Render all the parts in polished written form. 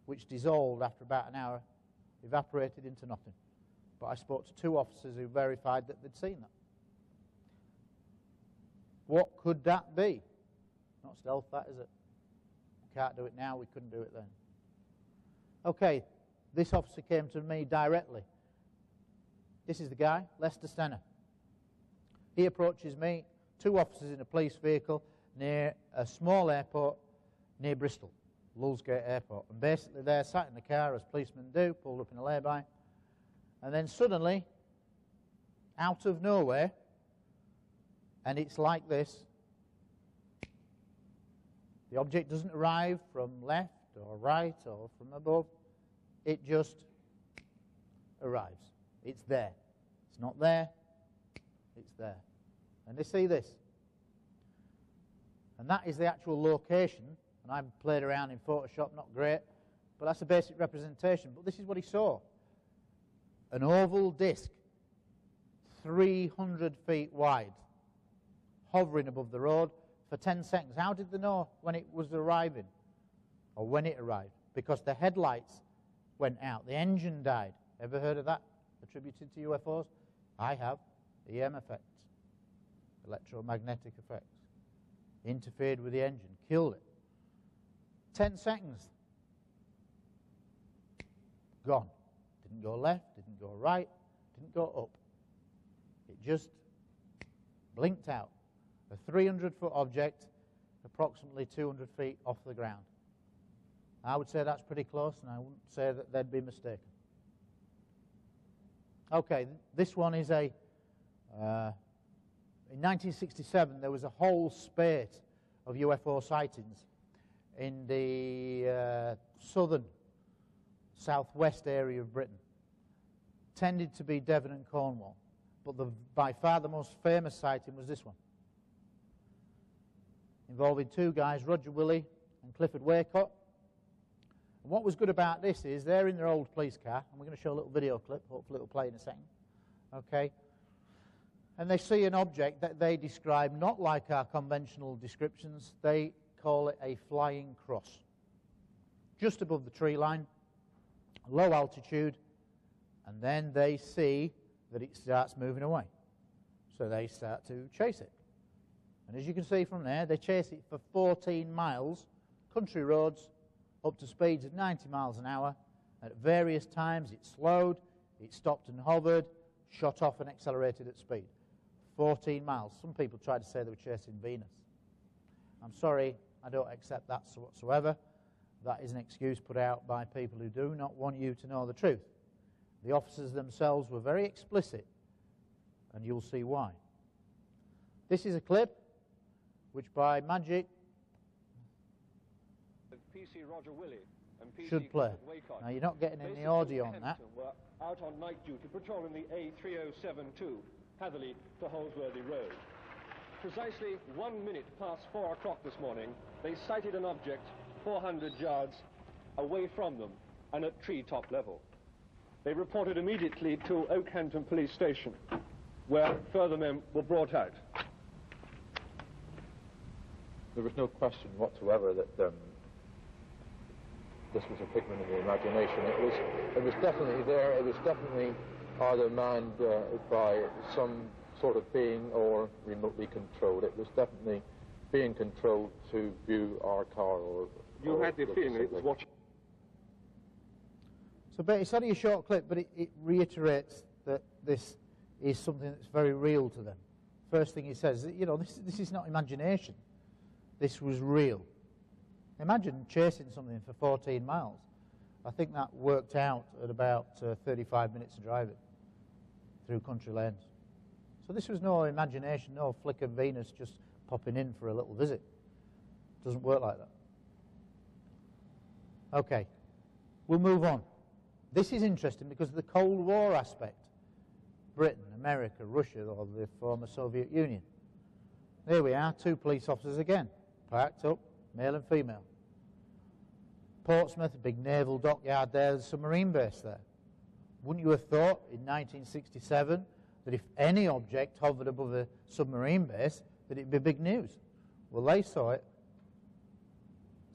which dissolved after about an hour, evaporated into nothing. But I spoke to 2 officers who verified that they'd seen that. What could that be? Not stealth, that, is it? We can't do it now, we couldn't do it then. Okay, this officer came to me directly. This is the guy, Lester Stenner. He approaches me, 2 officers in a police vehicle near a small airport near Bristol, Lulsgate Airport. And basically they're sat in the car, as policemen do, pulled up in a lay-by. And then suddenly, out of nowhere, and it's like this, the object doesn't arrive from left or right or from above. It just arrives. It's there. It's not there. It's there. And they see this. And that is the actual location. And I've played around in Photoshop, not great, but that's a basic representation. But this is what he saw. An oval disc, 300 feet wide, hovering above the road for 10 seconds. How did they know when it was arriving? Or when it arrived? Because the headlights went out. The engine died. Ever heard of that attributed to UFOs? I have. EM effects. Electromagnetic effects. Interfered with the engine. Killed it. 10 seconds. Gone. Didn't go left, didn't go right, didn't go up. It just blinked out. A 300-foot object, approximately 200 feet off the ground. I would say that's pretty close, and I wouldn't say that they'd be mistaken. Okay, this one is a... in 1967, there was a whole spate of UFO sightings in the southern, southwest area of Britain. Tended to be Devon and Cornwall, but by far the most famous sighting was this one, involving 2 guys, Roger Willey and Clifford Waycott. And what was good about this is they're in their old police car, and we're going to show a little video clip, hopefully it'll play in a second, okay? And they see an object that they describe not like our conventional descriptions. They call it a flying cross. Just above the tree line, low altitude, and then they see that it starts moving away. So they start to chase it. And as you can see from there, they chase it for 14 miles, country roads, up to speeds of 90 miles an hour. At various times it slowed, it stopped and hovered, shot off and accelerated at speed. 14 miles. Some people try to say they were chasing Venus. I'm sorry, I don't accept that whatsoever. That is an excuse put out by people who do not want you to know the truth. The officers themselves were very explicit, and you'll see why. This is a clip which by magic PC Roger Willey and PC should play. Now you're not getting any audio on that. Were out on night duty patrolling the A3072 Hatherley to Holsworthy Road. Precisely 1 minute past 4 o'clock this morning, they sighted an object 400 yards away from them and at treetop level. They reported immediately to Oakhampton Police Station, where further men were brought out. There was no question whatsoever that this was a figment of the imagination. It was definitely there. It was definitely either manned by some sort of being or remotely controlled. It was definitely being controlled to view our car or... You had the feeling it was watching. So it's only a short clip, but it reiterates that this is something that's very real to them. First thing he says, you know, this is not imagination. This was real. Imagine chasing something for 14 miles. I think that worked out at about 35 minutes of driving through country lanes. So this was no imagination, no flick of Venus just popping in for a little visit. It doesn't work like that. Okay, we'll move on. This is interesting because of the Cold War aspect. Britain, America, Russia, or the former Soviet Union. There we are, 2 police officers again, parked up, male and female. Portsmouth, a big naval dockyard there, there's a submarine base there. Wouldn't you have thought in 1967 that if any object hovered above a submarine base, that it'd be big news? Well, they saw it,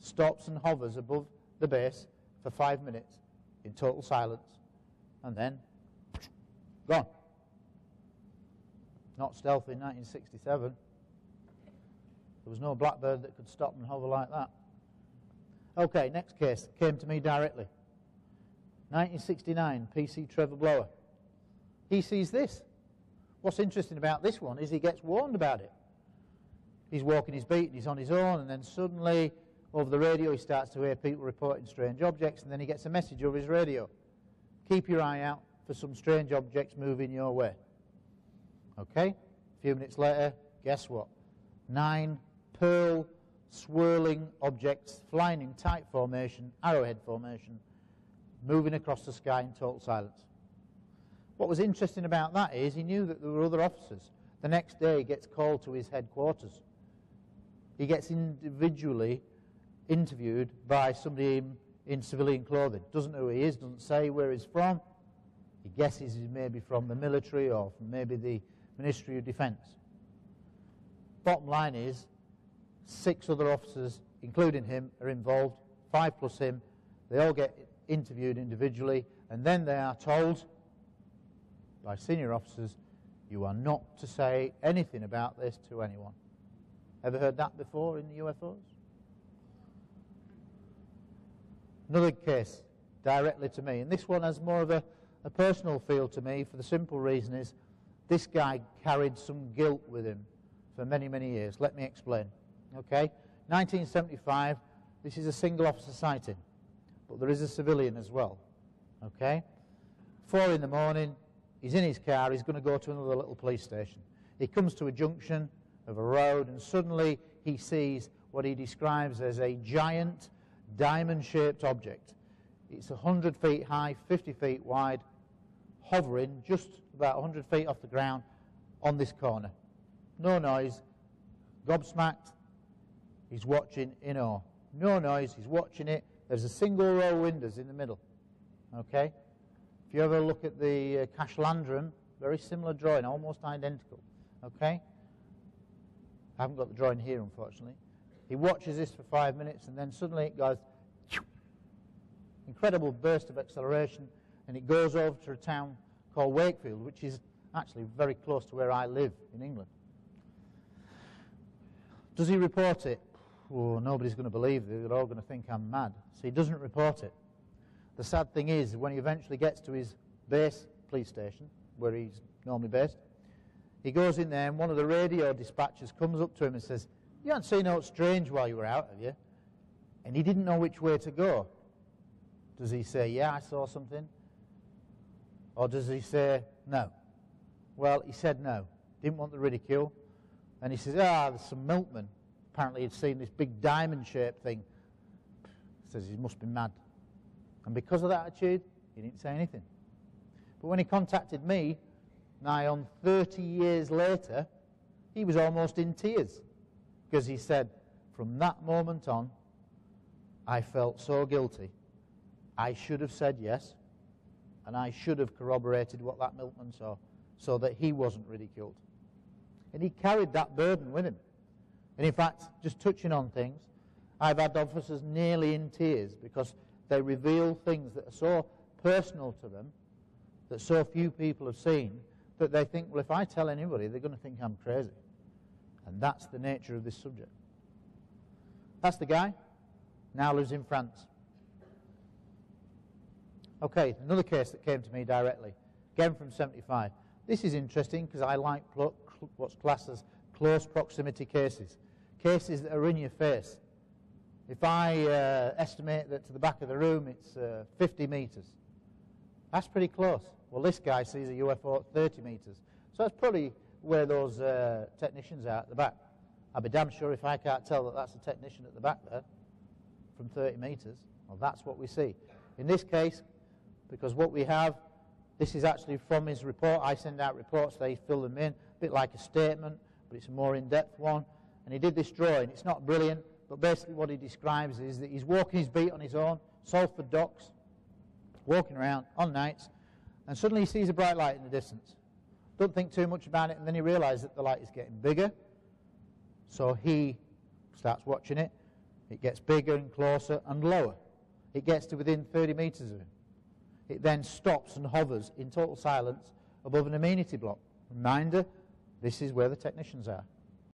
stops and hovers above the base for 5 minutes in total silence, and then gone. Not stealth in 1967. There was no blackbird that could stop and hover like that. Okay, next case came to me directly. 1969, PC Trevor Blower. He sees this. What's interesting about this one is he gets warned about it. He's walking his beat and he's on his own, and then suddenly over the radio he starts to hear people reporting strange objects, and then he gets a message over his radio. Keep your eye out for some strange objects moving your way. Okay? A few minutes later, guess what? 9 pearl swirling objects flying in tight formation, arrowhead formation, moving across the sky in total silence. What was interesting about that is he knew that there were other officers. The next day he gets called to his headquarters. He gets individually interviewed by somebody in civilian clothing. Doesn't know who he is, doesn't say where he's from. He guesses he's maybe from the military or from maybe the Ministry of Defence. Bottom line is 6 other officers, including him, are involved, 5 plus him. They all get interviewed individually, and then they are told by senior officers, you are not to say anything about this to anyone. Ever heard that before in the UFOs? Another case directly to me, and this one has more of a personal feel to me for the simple reason is this guy carried some guilt with him for many, many years. Let me explain. Okay, 1975, this is a single officer sighting, but there is a civilian as well. Okay, 4 in the morning, he's in his car, he's going to go to another little police station. He comes to a junction of a road, and suddenly he sees what he describes as a giant diamond-shaped object. It's 100 feet high, 50 feet wide, hovering just about 100 feet off the ground on this corner. No noise, gobsmacked, he's watching in awe. No noise, he's watching it. There's a single row of windows in the middle. Okay? If you ever look at the Cash Landrum, very similar drawing, almost identical. Okay? I haven't got the drawing here, unfortunately. He watches this for 5 minutes, and then suddenly it goes, incredible burst of acceleration, and it goes over to a town called Wakefield, which is actually very close to where I live in England. Does he report it? Oh, nobody's going to believe it. They're all going to think I'm mad. So he doesn't report it. The sad thing is, when he eventually gets to his base police station, where he's normally based, he goes in there, and one of the radio dispatchers comes up to him and says, you haven't seen aught strange while you were out, have you? And he didn't know which way to go. Does he say, yeah, I saw something? Or does he say, no? Well, he said no. Didn't want the ridicule. And he says, there's some milkman. Apparently he'd seen this big diamond-shaped thing. He says he must be mad. And because of that attitude, he didn't say anything. But when he contacted me, nigh on 30 years later, he was almost in tears. Because he said, from that moment on, I felt so guilty. I should have said yes, and I should have corroborated what that milkman saw, so that he wasn't ridiculed. And he carried that burden with him. And in fact, just touching on things, I've had officers nearly in tears because they reveal things that are so personal to them, that so few people have seen, that they think, well, if I tell anybody, they're going to think I'm crazy. And that's the nature of this subject. That's the guy. Now lives in France. Okay, another case that came to me directly, again from 75. This is interesting because I like what's classed as close proximity cases, cases that are in your face. If I estimate that to the back of the room it's 50 meters, that's pretty close. Well, this guy sees a UFO at 30 meters, so that's probably where those technicians are at the back. I'll be damn sure if I can't tell that that's a technician at the back there from 30 meters. Well, that's what we see. In this case, because what we have, this is actually from his report. I send out reports, they fill them in, a bit like a statement, but it's a more in-depth one. And he did this drawing. It's not brilliant, but basically what he describes is that he's walking his beat on his own, Salford Docks, walking around on nights, and suddenly he sees a bright light in the distance. Don't think too much about it, and then he realizes that the light is getting bigger. So he starts watching it. It gets bigger and closer and lower. It gets to within 30 metres of him. It then stops and hovers in total silence above an amenity block. Reminder, this is where the technicians are.